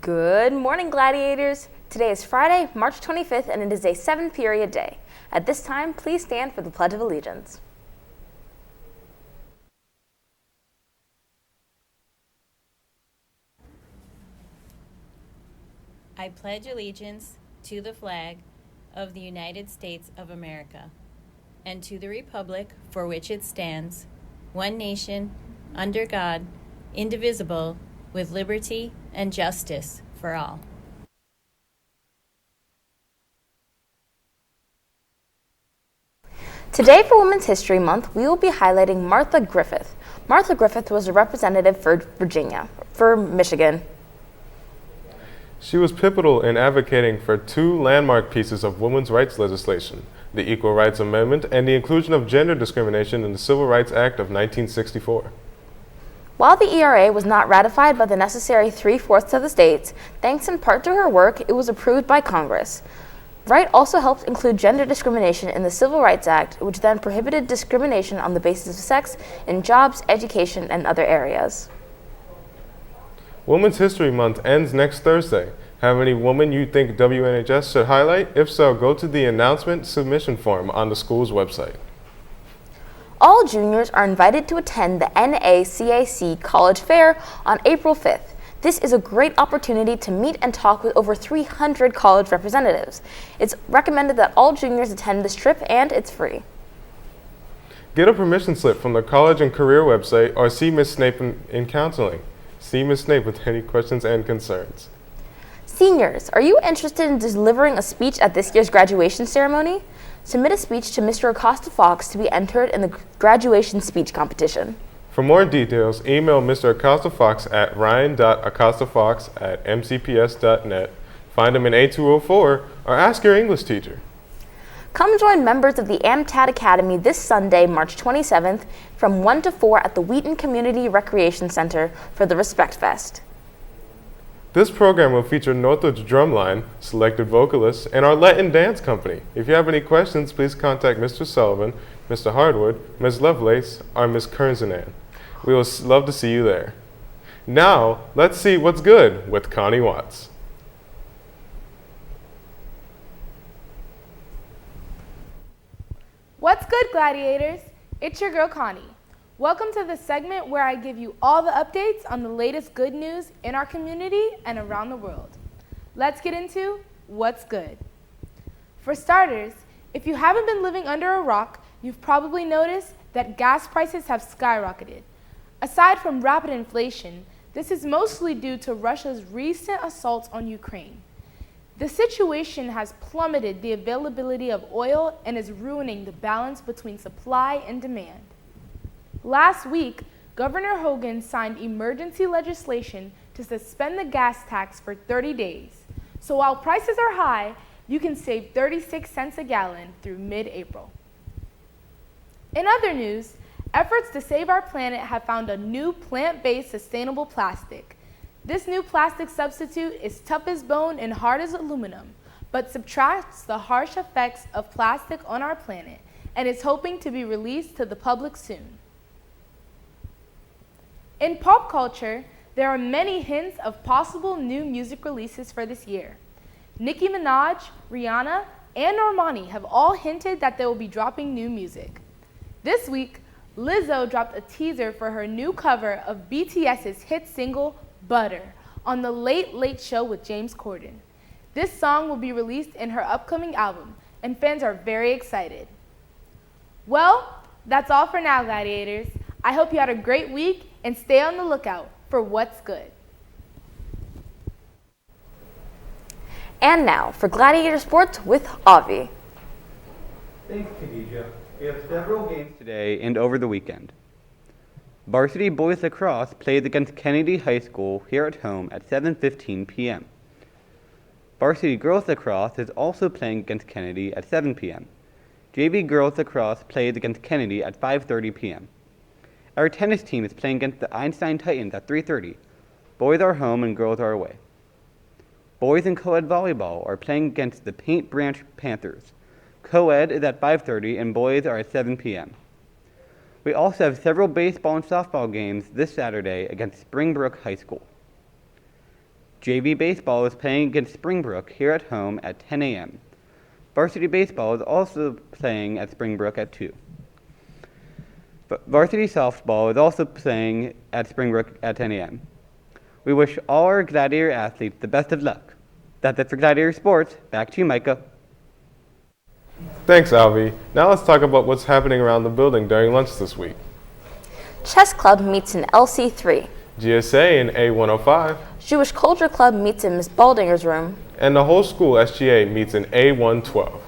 Good morning, Gladiators. Today is Friday, March 25th, and it is a 7th-period day. At this time, please stand for the Pledge of Allegiance. I pledge allegiance to the flag of the United States of America and to the republic for which it stands, one nation, under God, indivisible, with liberty and justice for all. Today for Women's History Month, we will be highlighting Martha Griffith. Martha Griffith was a representative for Michigan. She was pivotal in advocating for two landmark pieces of women's rights legislation, the Equal Rights Amendment and the inclusion of gender discrimination in the Civil Rights Act of 1964. While the ERA was not ratified by the necessary 3/4 of the states, thanks in part to her work, it was approved by Congress. Wright also helped include gender discrimination in the Civil Rights Act, which then prohibited discrimination on the basis of sex in jobs, education, and other areas. Women's History Month ends next Thursday. Have any woman you think WNHS should highlight? If so, go to the announcement submission form on the school's website. All juniors are invited to attend the NACAC College Fair on April 5th. This is a great opportunity to meet and talk with over 300 college representatives. It's recommended that all juniors attend this trip, and it's free. Get a permission slip from the college and career website or see Ms. Snape in counseling. See Ms. Snape with any questions and concerns. Seniors, are you interested in delivering a speech at this year's graduation ceremony? Submit a speech to Mr. Acosta Fox to be entered in the graduation speech competition. For more details, email Mr. Acosta Fox at ryan.acostafox@mcps.net, find him in A204, or ask your English teacher. Come join members of the AMTAT Academy this Sunday, March 27th, from 1 to 4 at the Wheaton Community Recreation Center for the Respect Fest. This program will feature Northwood's drumline, selected vocalists, and our Latin dance company. If you have any questions, please contact Mr. Sullivan, Mr. Hardwood, Ms. Lovelace, or Ms. Kernzanan. We will love to see you there. Now, let's see what's good with Connie Watts. What's good, Gladiators? It's your girl, Connie. Welcome to the segment where I give you all the updates on the latest good news in our community and around the world. Let's get into what's good. For starters, if you haven't been living under a rock, you've probably noticed that gas prices have skyrocketed. Aside from rapid inflation, this is mostly due to Russia's recent assaults on Ukraine. The situation has plummeted the availability of oil and is ruining the balance between supply and demand. Last week, Governor Hogan signed emergency legislation to suspend the gas tax for 30 days. So while prices are high, you can save 36 cents a gallon through mid-April. In other news, efforts to save our planet have found a new plant-based sustainable plastic. This new plastic substitute is tough as bone and hard as aluminum, but subtracts the harsh effects of plastic on our planet and is hoping to be released to the public soon. In pop culture, there are many hints of possible new music releases for this year. Nicki Minaj, Rihanna, and Normani have all hinted that they will be dropping new music. This week, Lizzo dropped a teaser for her new cover of BTS's hit single, Butter, on The Late Late Show with James Corden. This song will be released in her upcoming album, and fans are very excited. Well, that's all for now, Gladiators. I hope you had a great week and stay on the lookout for what's good. And now for Gladiator Sports with Avi. Thanks, Khadijah. We have several games today and over the weekend. Varsity boys lacrosse plays against Kennedy High School here at home at 7:15 p.m. Varsity girls lacrosse is also playing against Kennedy at 7 p.m. JV girls lacrosse plays against Kennedy at 5:30 p.m. Our tennis team is playing against the Einstein Titans at 3:30. Boys are home and girls are away. Boys and co-ed volleyball are playing against the Paint Branch Panthers. Co-ed is at 5:30 and boys are at 7 p.m. We also have several baseball and softball games this Saturday against Springbrook High School. JV baseball is playing against Springbrook here at home at 10 a.m. Varsity baseball is also playing at Springbrook at 2. Varsity softball is also playing at Springbrook at 10 a.m. We wish all our Gladiator athletes the best of luck. That's it for Gladiator Sports. Back to you, Micah. Thanks, Alvi. Now let's talk about what's happening around the building during lunch this week. Chess Club meets in LC3. GSA in A105. Jewish Culture Club meets in Ms. Baldinger's room. And the whole school SGA meets in A112.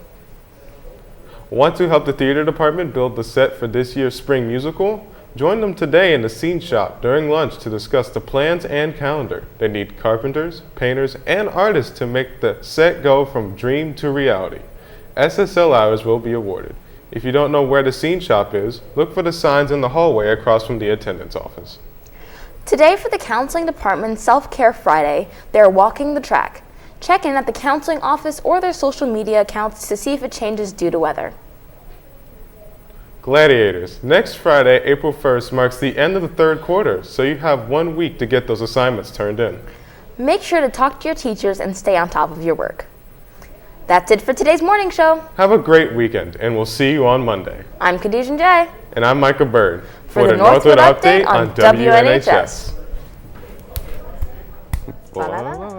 Want to help the theater department build the set for this year's spring musical? Join them today in the scene shop during lunch to discuss the plans and calendar. They need carpenters, painters, and artists to make the set go from dream to reality. SSL hours will be awarded. If you don't know where the scene shop is, look for the signs in the hallway across from the attendance office. Today for the Counseling Department's Self-Care Friday, they are walking the track. Check in at the counseling office or their social media accounts to see if it changes due to weather. Gladiators, next Friday, April 1st, marks the end of the third quarter, so you have 1 week to get those assignments turned in. Make sure to talk to your teachers and stay on top of your work. That's it for today's morning show. Have a great weekend, and we'll see you on Monday. I'm Khadijah J. And I'm Micah Bird for the Northwood Update on WNHS. WNHS.